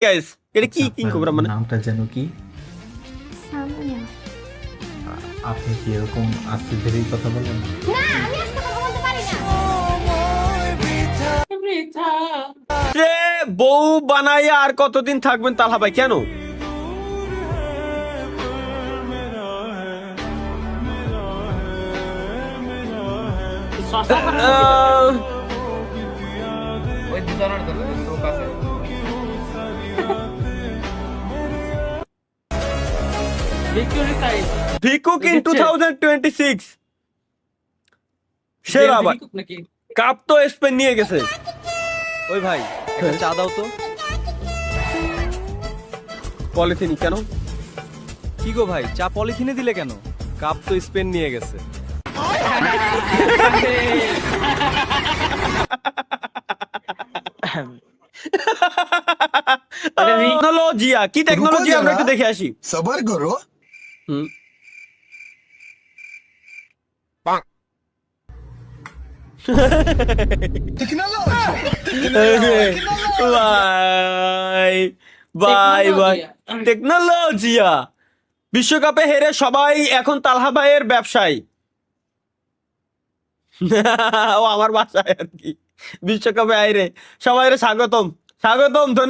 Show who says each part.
Speaker 1: Guys এটা কি
Speaker 2: আচ্ছা,
Speaker 1: কিং
Speaker 2: আপনার
Speaker 1: কোবরা মানে
Speaker 2: নামটা যেন কি?
Speaker 3: সামিয়া।
Speaker 2: আপনি কি এরকম আস্তে ধীরেই কথা বলেন?
Speaker 3: না, আমি আজকে কথা বলতে পারি না।
Speaker 1: সে বউ বানাইয়া আর কতদিন থাকবেন তালহা ভাই কেন? আহ,
Speaker 4: ওই দুজনের তো চোখ আছে।
Speaker 1: ভিকুক ইন 2026 সেরা ভাই কাপ তো স্পেন নিয়ে গেছে।
Speaker 5: ওই ভাই একটা চা দাও তো।
Speaker 1: পলিথিন কেন?
Speaker 5: কি গো ভাই, চা পলিথিনে দিলে কেন? কাপ তো স্পেন নিয়ে গেছে।
Speaker 1: টেকনোলজিয়া কি টেকনোলজি আমরা একটু দেখে আসি।
Speaker 6: सबर करो
Speaker 1: হুম। ভাই ভাই ভাই টেকনোলজিয়া বিশ্বকাপে হেরে সবাই এখন তালহা ভাইয়ের ব্যবসায়ী। ও আমার বাসায় আর কি বিশ্বকাপে আইরে সবাই স্বাগতম স্বাগতম ধন্যবাদ।